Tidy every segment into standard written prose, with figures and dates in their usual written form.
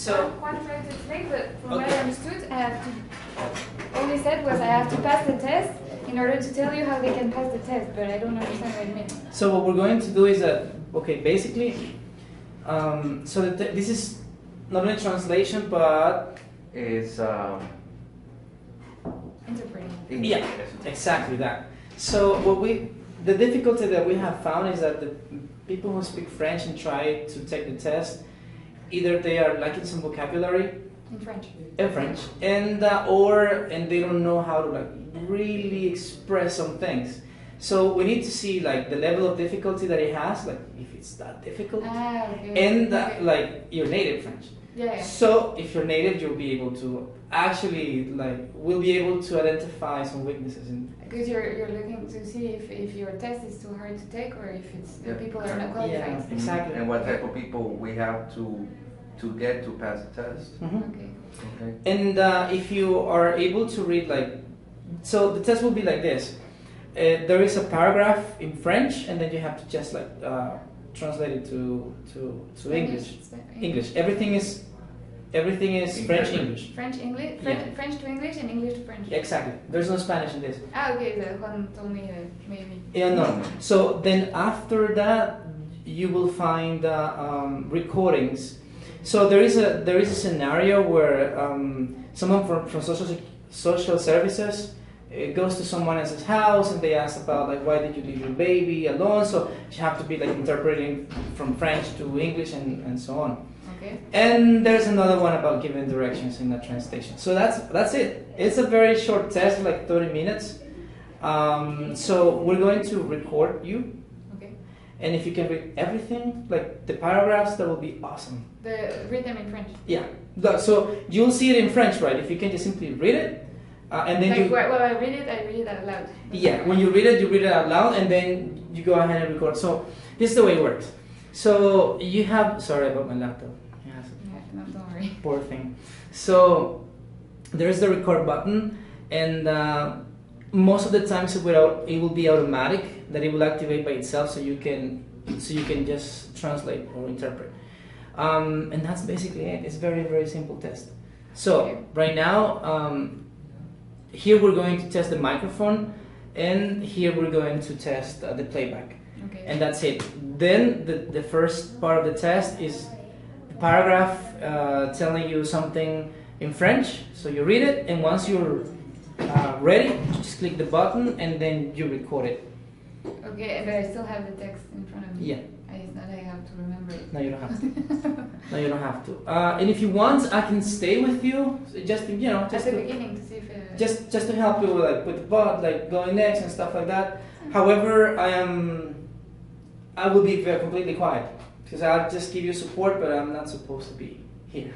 So one try to explain, but from what I understood, I have to. All he said was I have to pass the test in order to tell you how they can pass the test, but I don't understand what it means. So what we're going to do is that, okay, basically, this is not only translation, but is Interpreting. yeah, exactly that. So the difficulty that we have found is that the people who speak French and try to take the test, either they are lacking some vocabulary In French. and they don't know how to like really express some things. So we need to see like the level of difficulty that it has, like if it's that difficult, Okay. and like your native French. Yeah. So if you're native, you'll be able to actually we'll be able to identify some weaknesses in. Because you're looking to see if your test is too hard to take or if it's the people are not qualified. Yeah, exactly. And what type of people we have to get to pass the test. Mm-hmm. Okay. And if you are able to read so the test will be like this. There is a paragraph in French, and then you have to just translate it to English. English. Everything is French English. French English. Yeah. French to English and English to French. Exactly. There's no Spanish in this. Okay. The Juan told me that maybe. Yeah, no. So then after that, you will find recordings. So there is a scenario where someone from social services goes to someone else's house and they ask about like why did you leave your baby alone. So you have to be like interpreting from French to English and so on. Okay. And there's another one about giving directions in the translation. So that's it. It's a very short test, like 30 minutes. So we're going to record you. Okay. And if you can read everything, like the paragraphs, that will be awesome. Read them in French. Yeah. So you'll see it in French, right? If you can just simply read it, and then I read it out loud. Yeah. When you read it out loud, and then you go ahead and record. So this is the way it works. So you have. Sorry about my laptop. Yeah, no, don't worry. Poor thing. So there's the record button, and most of the times it will be automatic, that it will activate by itself, so you can just translate or interpret. And that's basically it. It's very, very simple test. So right now, here we're going to test the microphone, and here we're going to test the playback. Okay. And that's it. Then the first part of the test is the paragraph telling you something in French. So you read it, and once you're ready, just click the button, and then you record it. Okay, but I still have the text in front of me. Yeah. It's not I have to remember it. No, you don't have to. No, you don't have to. And if you want, I can stay with you, just to, At the beginning to see if just to help you with the bot, like going next and stuff like that. However, I will be very completely quiet because I'll just give you support, but I'm not supposed to be here.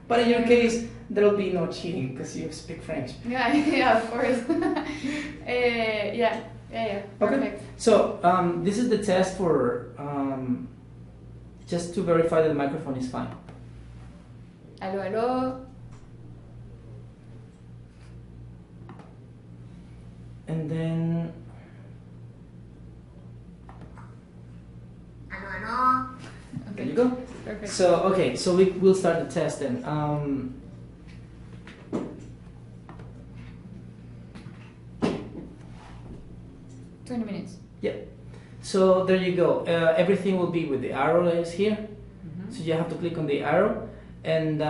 But in your case, there will be no cheating because you speak French. Yeah, of course. Yeah. Perfect. Okay. So this is the test for just to verify that the microphone is fine. Allo. And then. Allo. There you go. Perfect. So we'll start the test then. 20 minutes. Yeah. So there you go. Everything will be with the arrow that is here. Mm-hmm. So you have to click on the arrow, and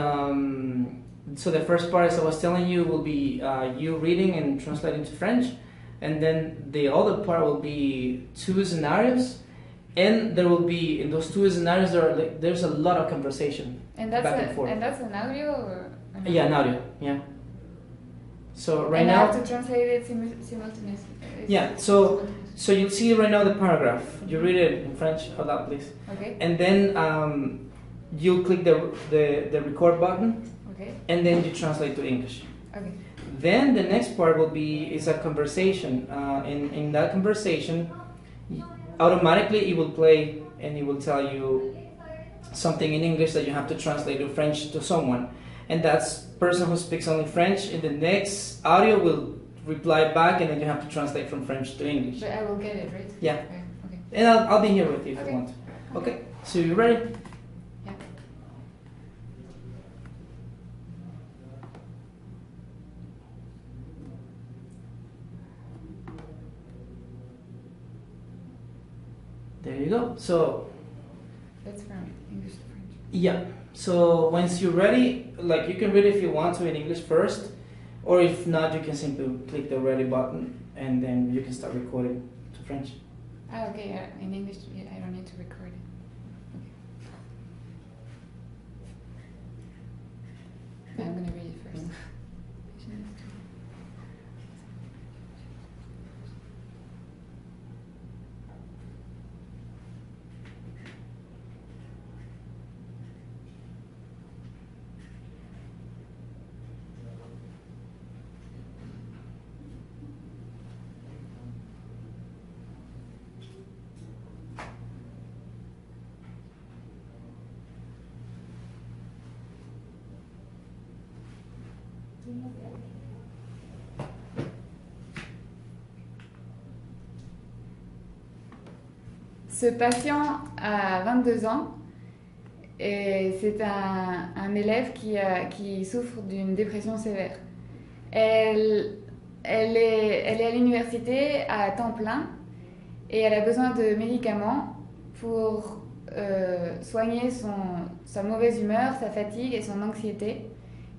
so the first part, as I was telling you, will be you reading and translating to French, and then the other part will be 2 scenarios, and there will be in those 2 scenarios there's a lot of conversation back and forth. And that's an audio or Yeah, an audio. Yeah. So right and now. I have to translate it simultaneously. Yeah. So you'll see right now the paragraph. You read it in French. Hold up, please. Okay. And then you'll click the record button. Okay. And then you translate to English. Okay. Then the next part is a conversation. In that conversation, automatically it will play and it will tell you something in English that you have to translate to French to someone. And that's person who speaks only French. In the next audio will reply back, and then you have to translate from French to English. But I will get it, right? Yeah. Okay. And I'll be here with you if Okay. you want. Okay. So you ready? Yeah. there you go. So That's from English to French. yeah, so once you're ready, like you can read if you want to in English first, or if not, you can simply click the ready button and then you can start recording to French. Ah, okay, in English, yeah, I don't need to record it. Okay. I'm gonna read it first. Ce patient a 22 ans et c'est un élève qui souffre d'une dépression sévère. Elle est à l'université à temps plein et elle a besoin de médicaments pour soigner sa mauvaise humeur, sa fatigue et son anxiété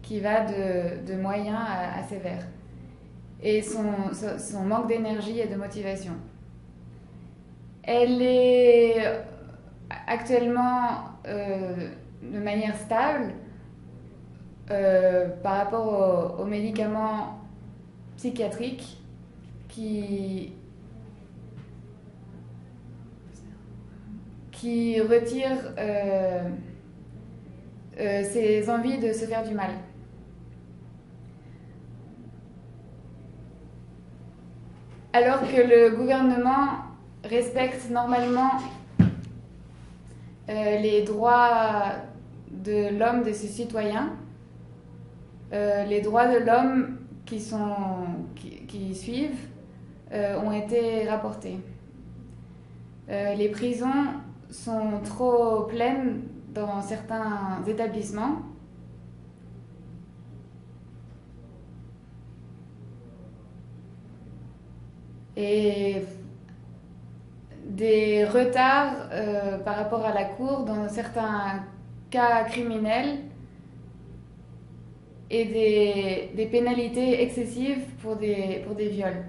qui va de moyen à sévère et son manque d'énergie et de motivation. Elle est actuellement de manière stable par rapport aux médicaments psychiatriques qui retirent ses envies de se faire du mal. Alors que le gouvernement respecte normalement les droits de l'homme, de ses citoyens, les droits de l'homme qui suivent ont été rapportés. Les prisons sont trop pleines dans certains établissements. Et des retards par rapport à la cour dans certains cas criminels et des pénalités excessives pour des viols.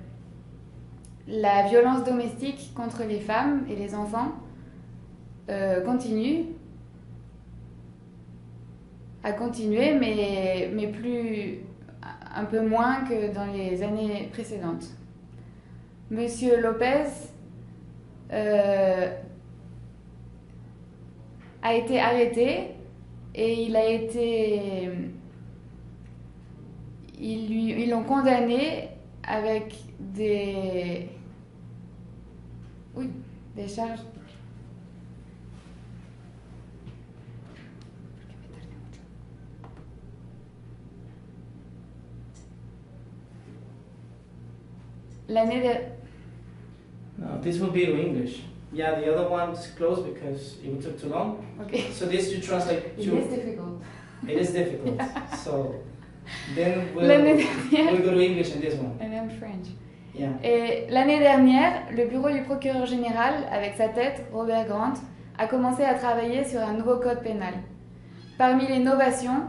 La violence domestique contre les femmes et les enfants continue à continuer, mais un peu moins que dans les années précédentes. Monsieur Lopez a été arrêté et ils l'ont condamné avec des charges. L'année de... No, this will be to English. Yeah, the other one's closed because it took too long. Okay. So this you translate to... It is difficult. It is difficult. So then we'll go to English in this one. And then French. Yeah. Et l'année dernière, le bureau du procureur général, avec sa tête, Robert Grant, a commencé à travailler sur un nouveau code pénal. Parmi les novations,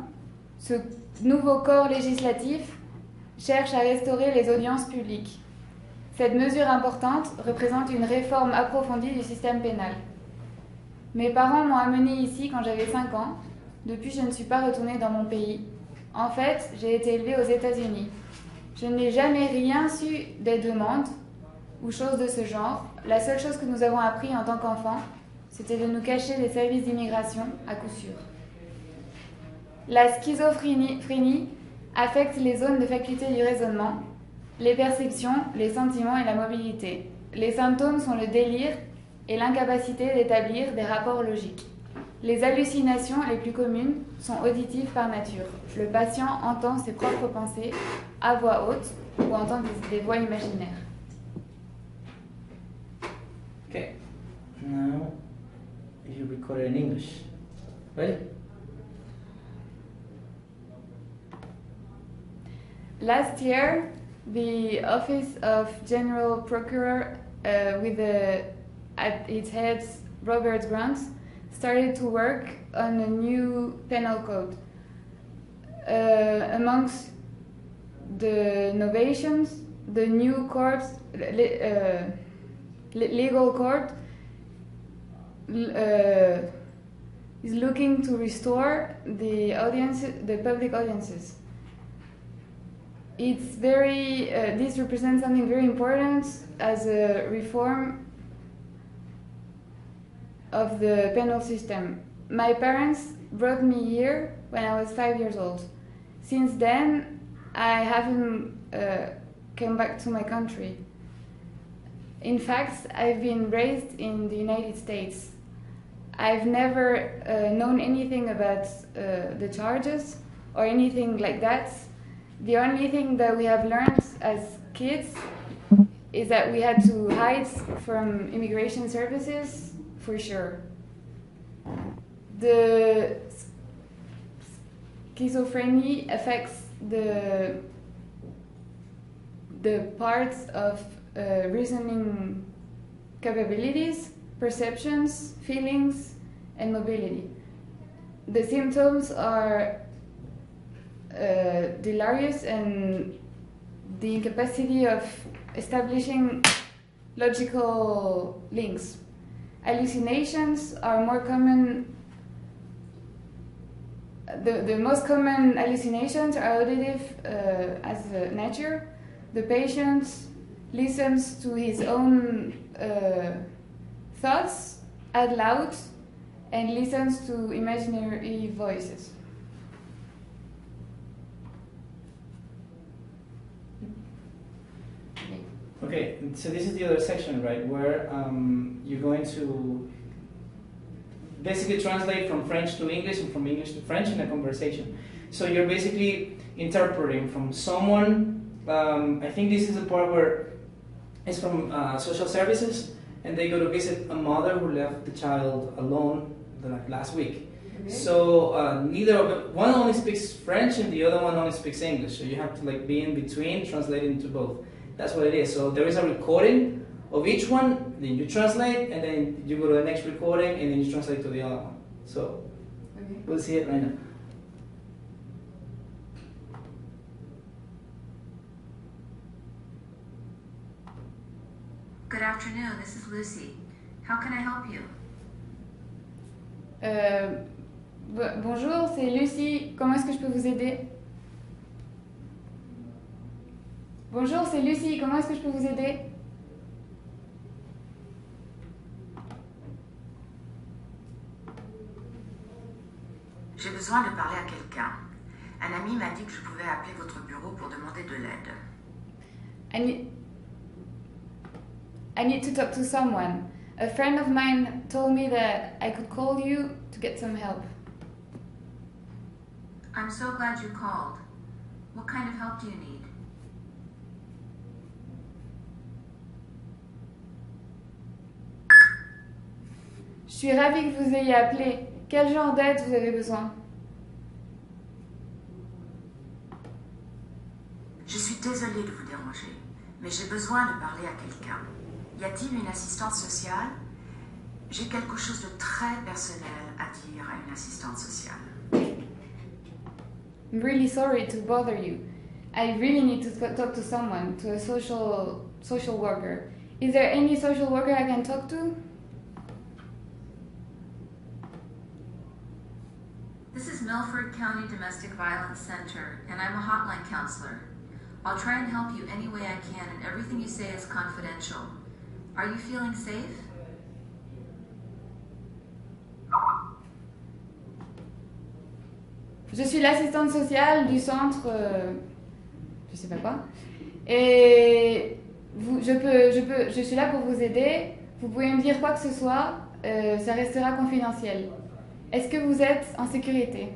ce nouveau corps législatif cherche à restaurer les audiences publiques. Cette mesure importante représente une réforme approfondie du système pénal. Mes parents m'ont amenée ici quand j'avais 5 ans. Depuis, je ne suis pas retournée dans mon pays. En fait, j'ai été élevée aux États-Unis. Je n'ai jamais rien su des demandes ou choses de ce genre. La seule chose que nous avons appris en tant qu'enfants, c'était de nous cacher des services d'immigration à coup sûr. La schizophrénie affecte les zones de faculté du raisonnement, les perceptions, les sentiments et la mobilité. Les symptômes sont le délire et l'incapacité d'établir des rapports logiques. Les hallucinations les plus communes sont auditives par nature. Le patient entend ses propres pensées à voix haute ou entend des voix imaginaires. Okay. Now you record it in English. Ready? Last year, the Office of General Procurer with the at its head, Robert Grant, started to work on a new penal code. Amongst the innovations, the new court, legal court, is looking to restore the public audiences. It's very. This represents something very important as a reform of the penal system. My parents brought me here when I was 5 years old. Since then, I haven't come back to my country. In fact, I've been raised in the United States. I've never known anything about the charges or anything like that. The only thing that we have learned as kids is that we had to hide from immigration services, for sure. The schizophrenia affects the parts of reasoning capabilities, perceptions, feelings, and mobility. The symptoms are delirious and the incapacity of establishing logical links. Hallucinations are more common. The most common hallucinations are auditive as nature. The patient listens to his own thoughts out loud and listens to imaginary voices. Okay, so this is the other section, right, where you're going to basically translate from French to English and from English to French in a conversation. So you're basically interpreting from someone, I think this is the part where it's from social services, and they go to visit a mother who left the child alone last week. Okay. So neither of them, one only speaks French and the other one only speaks English. So you have to be in between, translating to both. That's what it is. So there is a recording of each one, then you translate, and then you go to the next recording, and then you translate to the other one. So okay. We'll see it right now. Good afternoon, this is Lucy. How can I help you? Bonjour, c'est Lucy. Comment est-ce que je peux vous aider? Bonjour, c'est Lucy. Comment est-ce que je peux vous aider? J'ai besoin de parler à quelqu'un. Un ami m'a dit que je pouvais appeler votre bureau pour demander de l'aide. I need to talk to someone. A friend of mine told me that I could call you to get some help. I'm so glad you called. What kind of help do you need? Je suis ravie que vous ayez appelé. Quel genre d'aide vous avez besoin? Je suis désolée de vous déranger, mais j'ai besoin de parler à quelqu'un. Y a-t-il une assistante sociale? J'ai quelque chose de très personnel à dire à une assistante sociale. I'm really sorry to bother you. I really need to talk to someone, to a social worker. Is there any social worker I can talk to? This is Milford County Domestic Violence Center, and I'm a hotline counselor. I'll try and help you any way I can, and everything you say is confidential. Are you feeling safe? Je suis l'assistante sociale du centre, je sais pas quoi, et je suis là pour vous aider. Vous pouvez me dire quoi que ce soit, ça restera confidentiel. Est-ce que vous êtes en sécurité?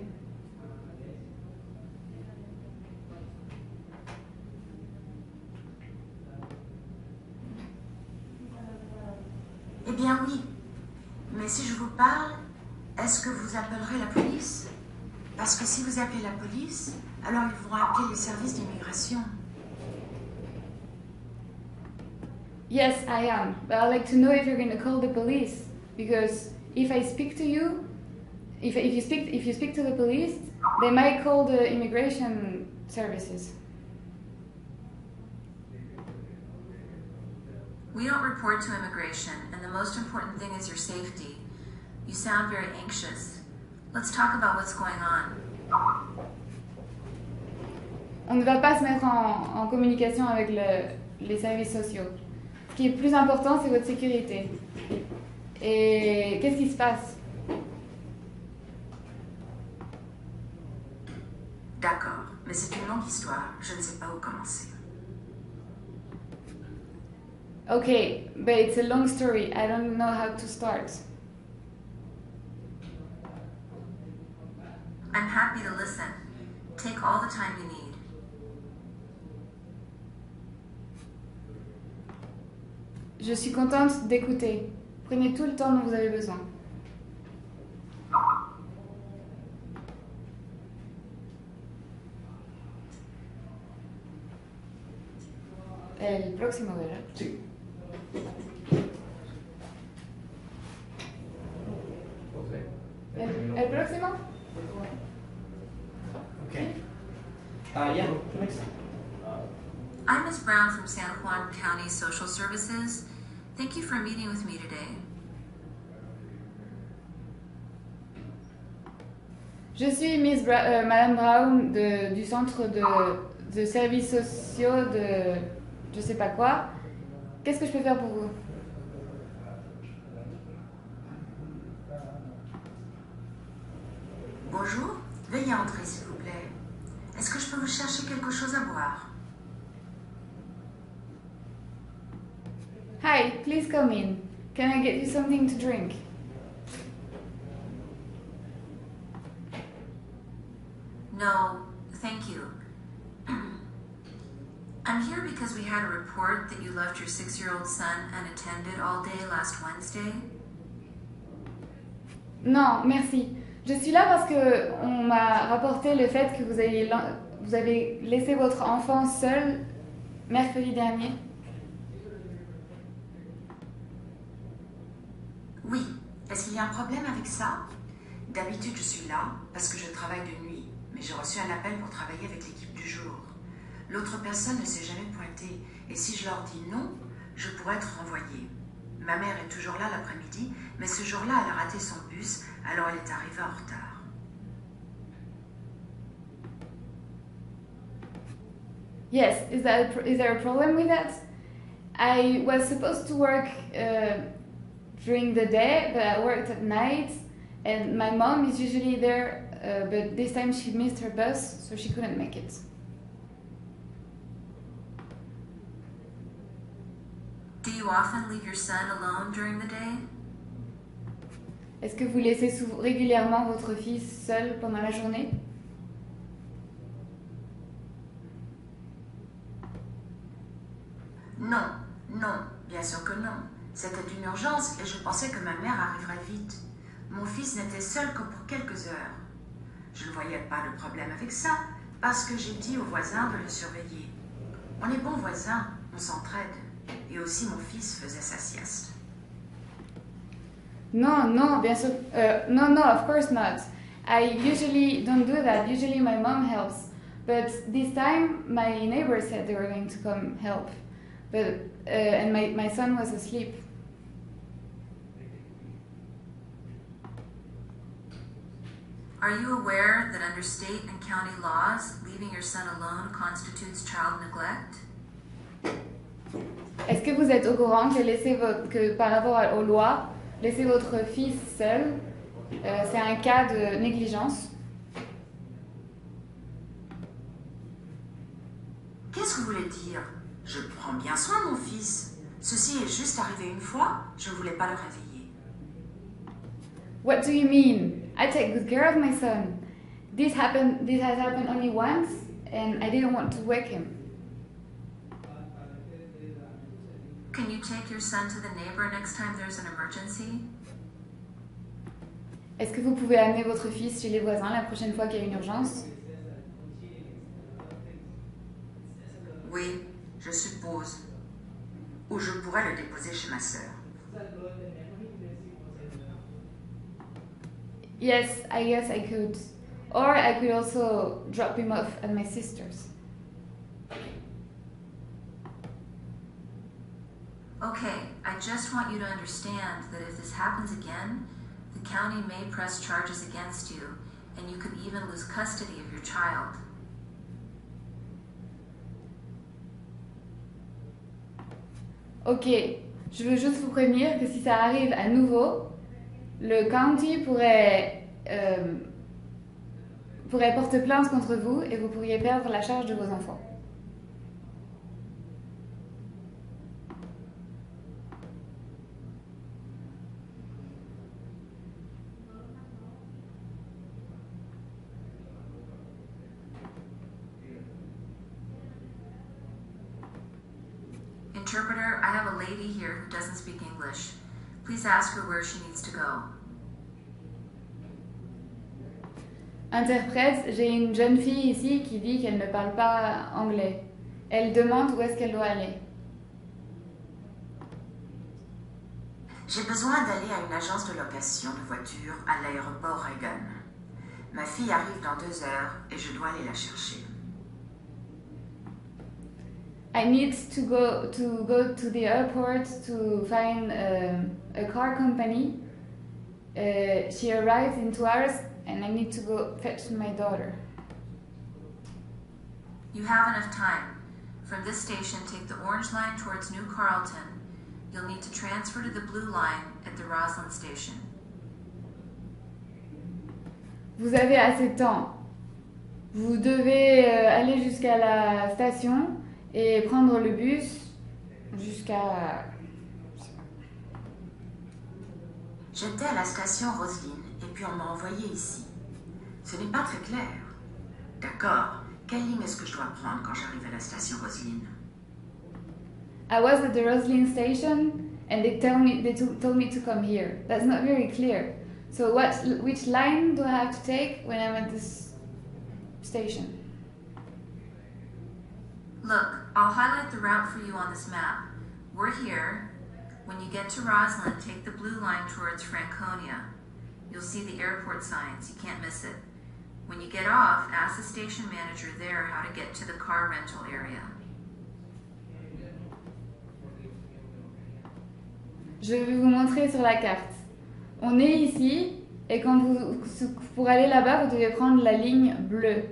Eh bien oui, mais si je vous parle, est-ce que vous appellerez la police? Parce que si vous appelez la police, alors ils vont appeler les services d'immigration. Yes, I am. But I'd like to know if you're going to call the police, because if I speak to you, if you speak to the police, they might call the immigration services. We don't report to immigration, and the most important thing is your safety. You sound very anxious. Let's talk about what's going on. On ne va pas se mettre en communication avec les services sociaux. Ce qui est plus important, c'est votre sécurité. Et qu'est-ce qui se passe? D'accord, mais c'est une longue histoire. Je ne sais pas où commencer. Okay, but it's a long story. I don't know how to start. I'm happy to listen. Take all the time you need. Je suis contente d'écouter. Prenez tout le temps dont vous avez besoin. El próximo, ¿verdad? Sí. El próximo? Okay. Yeah, next. I'm Ms. Brown from San Juan County Social Services. Thank you for meeting with me today. Je suis Madame Brown du centre de services sociaux de je sais pas quoi. Qu'est-ce que je peux faire pour vous? Bonjour, veuillez entrer s'il vous plaît. Est-ce que je peux vous chercher quelque chose à boire? Hi, please come in. Can I get you something to drink? No, thank you. I'm here because we had a report that you left your 6-year-old son unattended all day last Wednesday. Non, merci. Je suis là parce que on m'a rapporté le fait que vous avez laissé votre enfant seul mercredi dernier. Oui, est-ce qu'il y a un problème avec ça? D'habitude, je suis là parce que je travaille de nuit, mais j'ai reçu un appel pour travailler avec l'équipe du jour. L'autre personne ne s'est jamais pointée, et si je leur dis non, je pourrais être renvoyée. Ma mère est toujours là l'après-midi, mais ce jour-là, elle a raté son bus, alors elle est arrivée en retard. Yes, is there a problem with that? I was supposed to work during the day, but I worked at night, and my mom is usually there, but this time she missed her bus, so she couldn't make it. Do you often leave your son alone during the day? Est-ce que vous laissez régulièrement votre fils seul pendant la journée? Non, non, bien sûr que non. C'était une urgence et je pensais que ma mère arriverait vite. Mon fils n'était seul que pour quelques heures. Je ne voyais pas de problème avec ça parce que j'ai dit aux voisins de le surveiller. On est bons voisins, on s'entraide. Et aussi mon fils faisait sa sieste. Non, non, bien sûr. No, of course not. I usually don't do that. Usually my mom helps. But this time my neighbor said they were going to come help. But and my son was asleep. Are you aware that under state and county laws, leaving your son alone constitutes child neglect? Est-ce que vous êtes au courant que par rapport aux lois, laisser votre fils seul, c'est un cas de négligence? Qu'est-ce que vous voulez dire? Je prends bien soin de mon fils. Ceci est juste arrivé une fois, je ne voulais pas le réveiller. What do you mean? I take good care of my son. This has happened only once, and I didn't want to wake him. Can you take your son to the neighbor next time there's an emergency? Est-ce que vous pouvez amener votre fils chez les voisins la prochaine fois qu'il y a une urgence? Oui, je suppose. Ou je pourrais le déposer chez ma sœur. Yes, I guess I could. Or I could also drop him off at my sister's. Okay, I just want you to understand that if this happens again, the county may press charges against you, and you could even lose custody of your child. Ok, je veux juste vous prévenir que si ça arrive à nouveau, le county pourrait porter plainte contre vous et vous pourriez perdre la charge de vos enfants. Interpreter, I have a lady here who doesn't speak English. Please ask her where she needs to go. Interprète, j'ai une jeune fille ici qui dit qu'elle ne parle pas anglais. Elle demande où est-ce qu'elle doit aller. J'ai besoin d'aller à une agence de location de voitures à l'aéroport Reagan. Ma fille arrive dans 2 heures et je dois aller la chercher. I need to go to the airport to find a car company. She arrives in 2 hours and I need to go fetch my daughter. You have enough time. From this station, take the orange line towards New Carlton. You'll need to transfer to the blue line at the Roslyn station. Vous avez assez de temps. Vous devez aller jusqu'à la station et prendre le bus jusqu'à... J'étais à la station Roslyn et puis on m'a envoyé ici. Ce n'est pas très clair. D'accord. Quelle ligne est-ce que je dois prendre quand j'arrive à la station Roslyn? I was at the Roslyn station and they told me to come here. That's not very clear. So which line do I have to take when I'm at this station? Look, I'll highlight the route for you on this map. We're here. When you get to Roslyn, take the blue line towards Franconia. You'll see the airport signs. You can't miss it. When you get off, ask the station manager there how to get to the car rental area. Je vais vous montrer sur la carte. On est ici et quand pour aller là-bas, vous devez prendre la ligne bleue.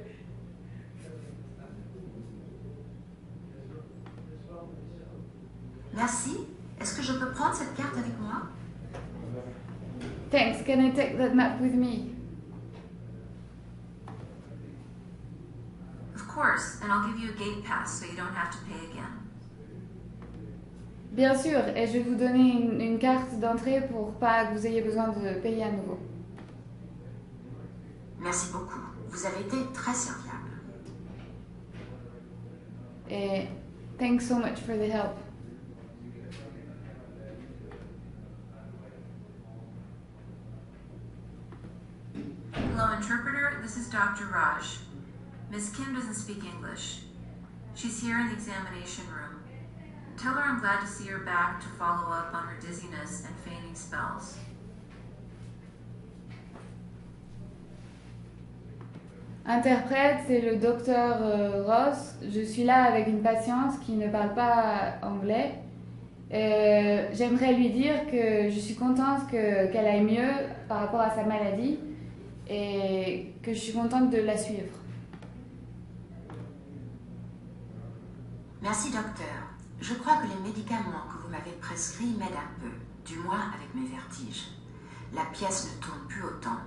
Merci. Est-ce que je peux prendre cette carte avec moi? Thanks, can I take that map with me? Of course, and I'll give you a gate pass so you don't have to pay again. Bien sûr, et je vais vous donner une carte d'entrée pour pas que vous ayez besoin de payer à nouveau. Merci beaucoup. Vous avez été très serviable. Et thanks so much for the help. Hello, interpreter. This is Dr. Raj. Miss Kim doesn't speak English. She's here in the examination room. Tell her I'm glad to see her back to follow up on her dizziness and fainting spells. Interprète, c'est le docteur Ross. Je suis là avec une patiente qui ne parle pas anglais. J'aimerais lui dire que je suis contente qu'elle aille mieux par rapport à sa maladie et que je suis contente de la suivre. Merci, docteur. Je crois que les médicaments que vous m'avez prescrits m'aident un peu, du moins avec mes vertiges. La pièce ne tourne plus autant,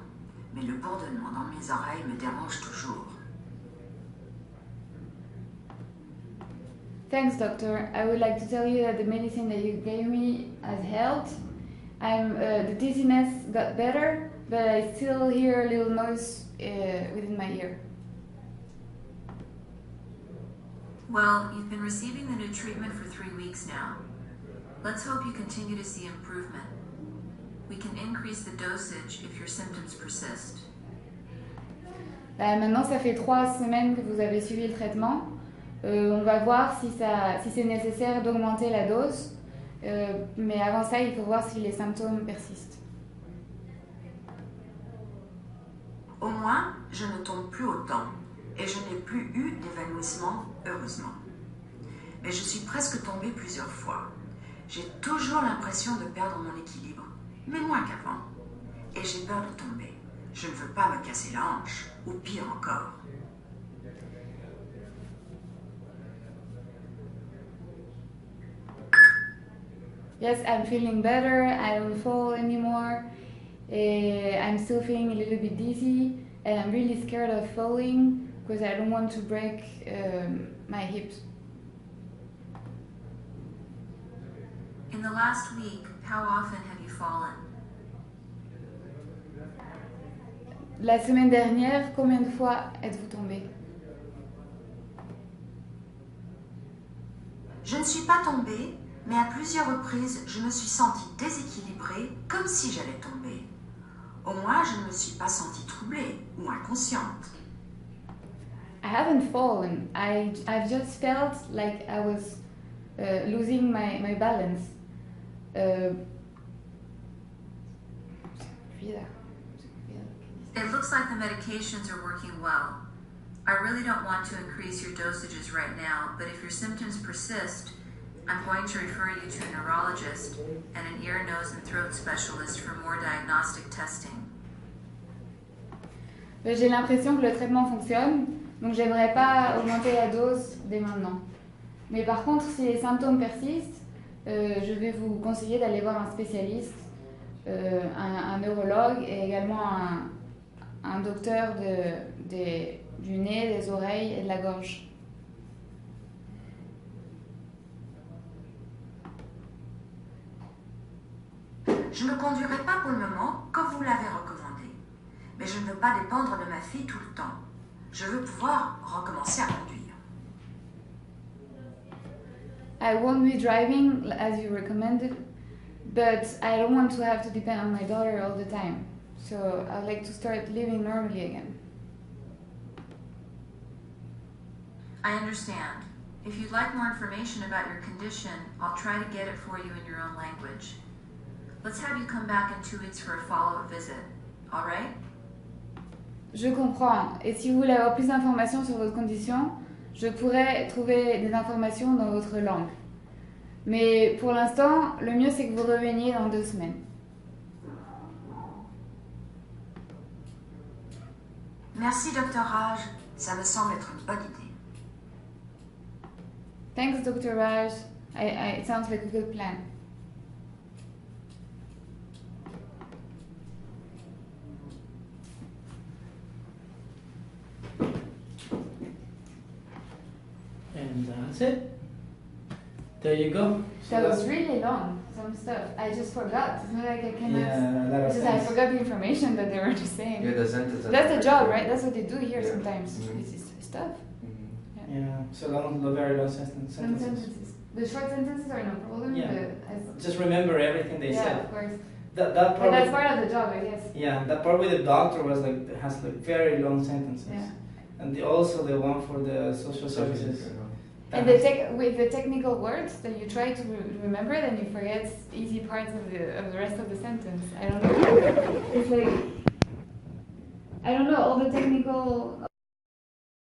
mais le bourdonnement dans mes oreilles me dérange toujours. Thanks, doctor. I would like to tell you that the medicine that you gave me has helped. The dizziness got better, but I still hear a little noise within my ear. Well, you've been receiving the new treatment for 3 weeks now. Let's hope you continue to see improvement. We can increase the dosage if your symptoms persist. Maintenant, ça fait 3 semaines que vous avez suivi le traitement. On va voir si c'est nécessaire d'augmenter la dose. Mais avant ça, il faut voir si les symptômes persistent. Au moins, je ne tombe plus autant et je n'ai plus eu d'évanouissement, heureusement. Mais je suis presque tombée plusieurs fois. J'ai toujours l'impression de perdre mon équilibre, mais moins qu'avant. Et j'ai peur de tomber. Je ne veux pas me casser la hanche, ou pire encore. Yes, I'm feeling better. I don't fall anymore. I'm still feeling a little bit dizzy, and I'm really scared of falling because I don't want to break my hips. In the last week, how often have you fallen? La semaine dernière, combien de fois êtes-vous tombé? Je ne suis pas tombée, mais à plusieurs reprises, je me suis sentie déséquilibrée, comme si j'allais tomber. Au moins, je ne me suis pas sentie troublée ou inconsciente. I haven't fallen. I've just felt like I was losing my balance. It looks like the medications are working well. I really don't want to increase your dosages right now, but if your symptoms persist, I'm going to refer you to a neurologist and an ear, nose, and throat specialist for more diagnostic testing. J'ai l'impression que le traitement fonctionne, donc j'aimerais pas augmenter la dose dès maintenant. Mais par contre, si les symptômes persistent, je vais vous conseiller d'aller voir un spécialiste, un neurologue et également un docteur du nez, des oreilles et de la gorge. Je ne conduirai pas pour le moment, comme vous l'avez recommandé. Mais je ne veux pas dépendre de ma fille tout le temps. Je veux pouvoir recommencer à conduire. I won't be driving as you recommended, but I don't want to have to depend on my daughter all the time. So I'd like to start living normally again. I understand. If you'd like more information about your condition, I'll try to get it for you in your own language. Let's have you come back in 2 weeks for a follow-up visit. All right? Je comprends. Et si vous voulez avoir plus d'informations sur votre condition, je pourrais trouver des informations dans votre langue. Mais pour l'instant, le mieux c'est que vous reveniez dans 2 semaines. Merci, Dr. Raj. Ça me semble être une bonne idée. Thanks, Dr. Raj. It sounds like a good plan. And that's it. There you go. That was really long, some stuff. I just forgot. It's not like I cannot. Yeah, a lot of Just I things. forgot the information that they were just saying. Yeah, the sentence. That's the job, right? That's what they do here Yeah. sometimes. Mhm. This is stuff. Yeah, so very long Long sentences. sentences. The short sentences are no problem. Yeah. But Just remember everything they yeah, said. of course. That But part. that's With, part of the job, I guess. yeah, that part with the doctor was has very long sentences. Yeah. And also the one for the social services. And with the technical words that you try to remember, then you forget easy parts of the rest of the sentence. I don't know. It's like I don't know all the technical